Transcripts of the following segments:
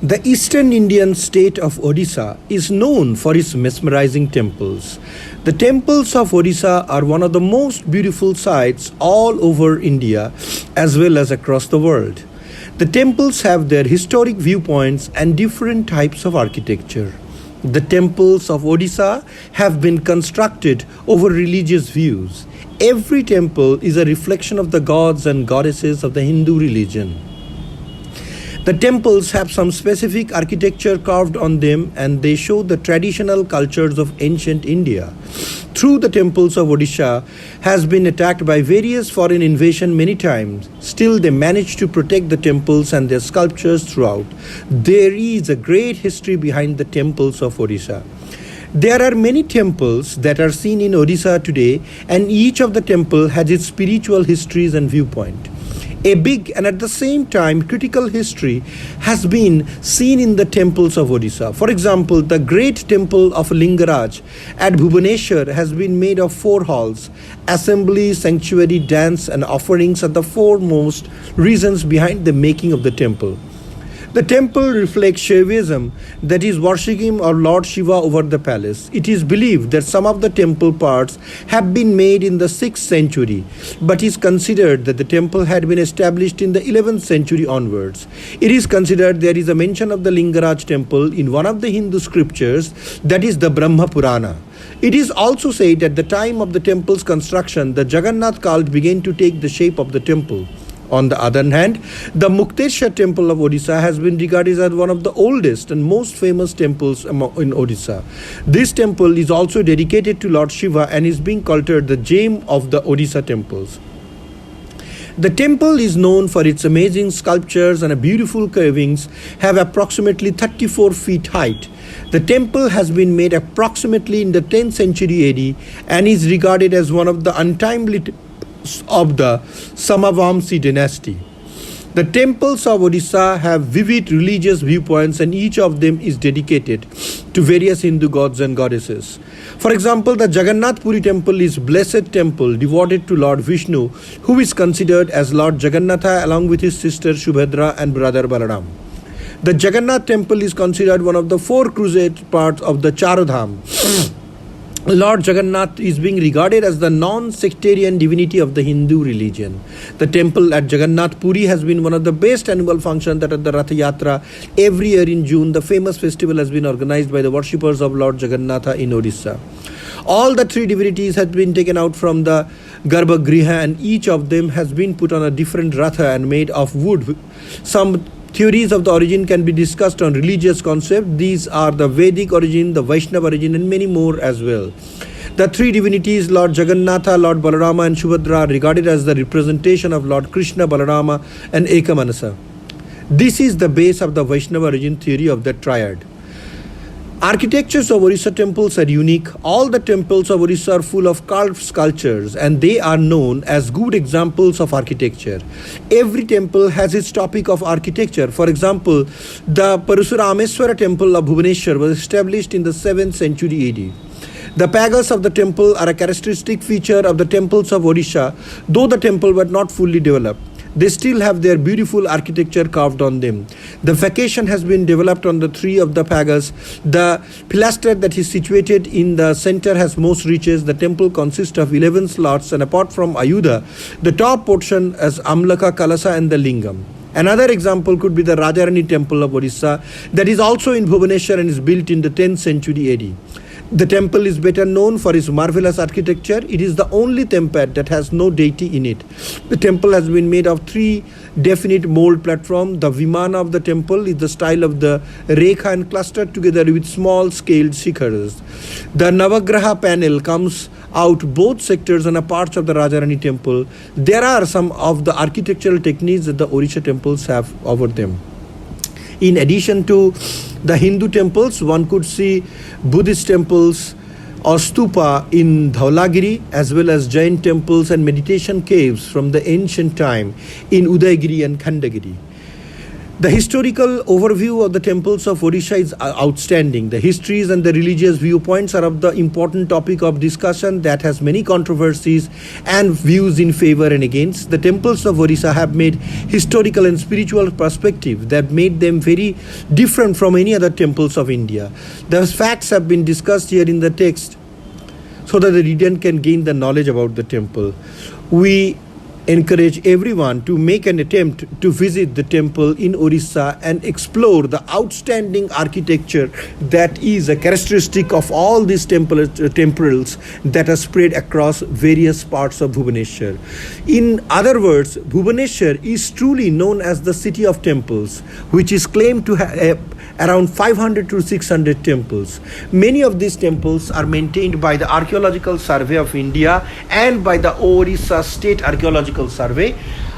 The eastern Indian state of Odisha is known for its mesmerizing temples. The temples of Odisha are one of the most beautiful sights all over India as well as across the world. The temples have their historic viewpoints and different types of architecture. The temples of Odisha have been constructed over religious views. Every temple is a reflection of the gods and goddesses of the Hindu religion. The temples have some specific architecture carved on them and they show the traditional cultures of ancient India. Through the temples of Odisha has been attacked by various foreign invasion many times. Still they managed to protect the temples and their sculptures throughout. There is a great history behind the temples of Odisha. There are many temples that are seen in Odisha today and each of the temple has its spiritual histories and viewpoint. A big and at the same time critical history has been seen in the temples of Odisha. For example, the great temple of Lingaraj at Bhubaneswar has been made of 4 halls. Assembly, sanctuary, dance and offerings are the foremost reasons behind the making of the temple. The temple reflects Shaivism, that is worshipping our Lord Shiva over the palace. It is believed that some of the temple parts have been made in the 6th century, but is considered that the temple had been established in the 11th century onwards. It is considered there is a mention of the Lingaraj temple in one of the Hindu scriptures, that is the Brahma Purana. It is also said at the time of the temple's construction, the Jagannath cult began to take the shape of the temple. On the other hand, the Mukteshwar temple of Odisha has been regarded as one of the oldest and most famous temples in Odisha. This temple is also dedicated to Lord Shiva and is being called the gem of the Odisha temples. The temple is known for its amazing sculptures and beautiful carvings, have approximately 34 feet height. The temple has been made approximately in the 10th century AD and is regarded as one of the untimely of the Samavamsi dynasty. The temples of Odisha have vivid religious viewpoints and each of them is dedicated to various Hindu gods and goddesses. For example, the Jagannath Puri temple is blessed temple devoted to Lord Vishnu, who is considered as Lord Jagannatha along with his sister Subhadra and brother Balaram. The Jagannath temple is considered one of the 4 crusade parts of the Charodham. Lord Jagannath is being regarded as the non-sectarian divinity of the Hindu religion. The temple at Jagannath Puri has been one of the best annual functions that at the Rath Yatra. Every year in June, the famous festival has been organized by the worshippers of Lord Jagannatha in Odisha. All the 3 divinities have been taken out from the Garbhagriha and each of them has been put on a different Ratha and made of wood. Some theories of the origin can be discussed on religious concepts. These are the Vedic origin, the Vaishnava origin and many more as well. The 3 divinities, Lord Jagannatha, Lord Balarama and Subhadra, are regarded as the representation of Lord Krishna, Balarama and Ekamanasa. This is the base of the Vaishnava origin theory of the triad. Architectures of Odisha temples are unique. All the temples of Odisha are full of carved sculptures and they are known as good examples of architecture. Every temple has its topic of architecture. For example, the Parasurameswara temple of Bhubaneswar was established in the 7th century AD. The pagodas of the temple are a characteristic feature of the temples of Odisha, though the temple were not fully developed. They still have their beautiful architecture carved on them. The vacation has been developed on the 3 of the pagodas. The pilaster that is situated in the center has most reaches. The temple consists of 11 slots and apart from Ayudha, the top portion is Amlaka, Kalasa and the Lingam. Another example could be the Rajarani temple of Odisha that is also in Bhubaneswar and is built in the 10th century AD. The temple is better known for its marvelous architecture. It is the only temple that has no deity in it. The temple has been made of 3 definite mold platforms. The Vimana of the temple is the style of the Rekha and clustered together with small scaled shikhars. The Navagraha panel comes out both sectors and parts of the Rajarani temple. There are some of the architectural techniques that the Odisha temples have over them. In addition to the Hindu temples, one could see Buddhist temples or stupa in Dhaulagiri as well as Jain temples and meditation caves from the ancient time in Udaygiri and Khandagiri. The historical overview of the temples of Odisha is outstanding. The histories and the religious viewpoints are of the important topic of discussion that has many controversies and views in favor and against. The temples of Odisha have made historical and spiritual perspective that made them very different from any other temples of India. The facts have been discussed here in the text so that the reader can gain the knowledge about the temple. We encourage everyone to make an attempt to visit the temple in Odisha and explore the outstanding architecture that is a characteristic of all these temples that are spread across various parts of Bhubaneswar. In other words, Bhubaneswar is truly known as the city of temples, which is claimed to have around 500 to 600 temples. Many of these temples are maintained by the Archaeological Survey of India and by the Odisha State Archaeological Survey.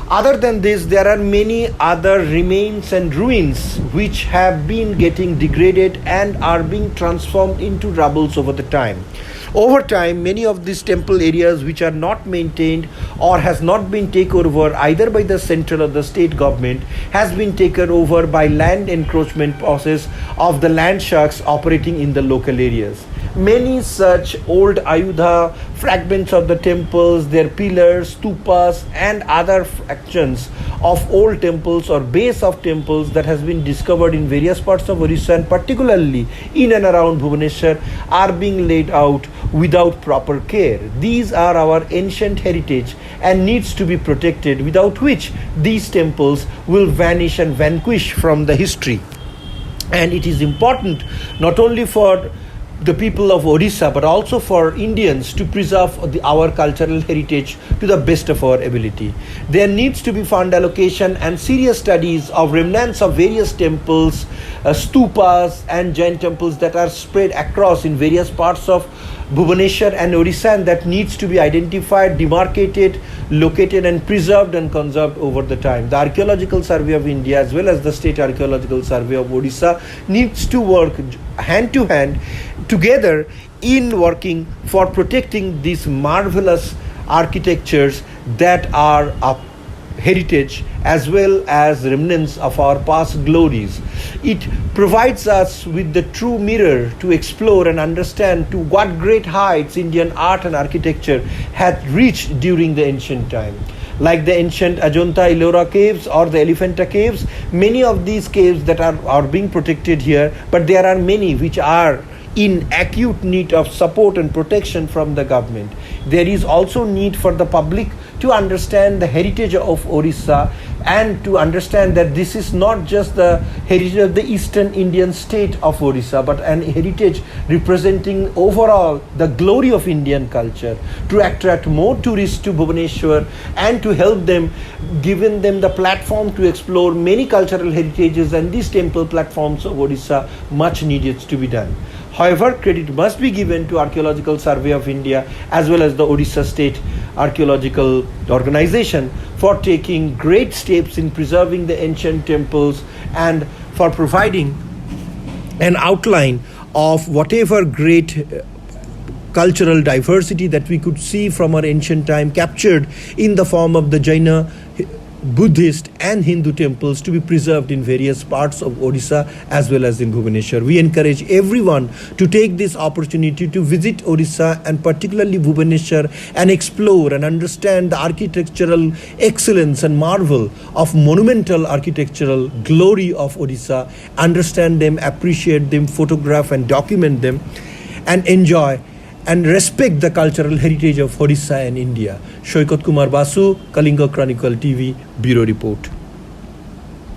Other than this, there are many other remains and ruins which have been getting degraded and are being transformed into rubbles over the time. Over time, many of these temple areas which are not maintained or has not been taken over either by the central or the state government has been taken over by land encroachment process of the land sharks operating in the local areas. Many such old Ayudha fragments of the temples, their pillars, stupas and other fractions of old temples or base of temples that has been discovered in various parts of Odisha and particularly in and around Bhubaneswar are being laid out without proper care. These are our ancient heritage and needs to be protected, without which these temples will vanish and vanquish from the history. And it is important not only for the people of Odisha but also for Indians to preserve our cultural heritage to the best of our ability. There needs to be fund allocation and serious studies of remnants of various temples, stupas and Jain temples that are spread across in various parts of Bhubaneswar and Odisha, and that needs to be identified, demarcated, located and preserved and conserved over the time. The Archaeological Survey of India as well as the State Archaeological Survey of Odisha needs to work hand to hand together in working for protecting these marvelous architectures that are a heritage as well as remnants of our past glories. It provides us with the true mirror to explore and understand to what great heights Indian art and architecture had reached during the ancient time. Like the ancient Ajanta Ellora caves or the Elephanta caves, many of these caves that are being protected here, but there are many which are in acute need of support and protection from the government. There is also need for the public to understand the heritage of Odisha and to understand that this is not just the heritage of the eastern Indian state of Odisha but an heritage representing overall the glory of Indian culture, to attract more tourists to Bhubaneswar and to help them, giving them the platform to explore many cultural heritages, and these temple platforms of Odisha much needed to be done. However, credit must be given to Archaeological Survey of India as well as the Odisha State Archaeological Organization for taking great steps in preserving the ancient temples and for providing an outline of whatever great cultural diversity that we could see from our ancient time captured in the form of the Jaina, Buddhist and Hindu temples to be preserved in various parts of Odisha as well as in Bhubaneswar. We encourage everyone to take this opportunity to visit Odisha and particularly Bhubaneswar and explore and understand the architectural excellence and marvel of monumental architectural glory of Odisha, understand them, appreciate them, photograph and document them and enjoy and respect the cultural heritage of Odisha and India. Shoykot Kumar Basu, Kalinga Chronicle TV, Bureau Report.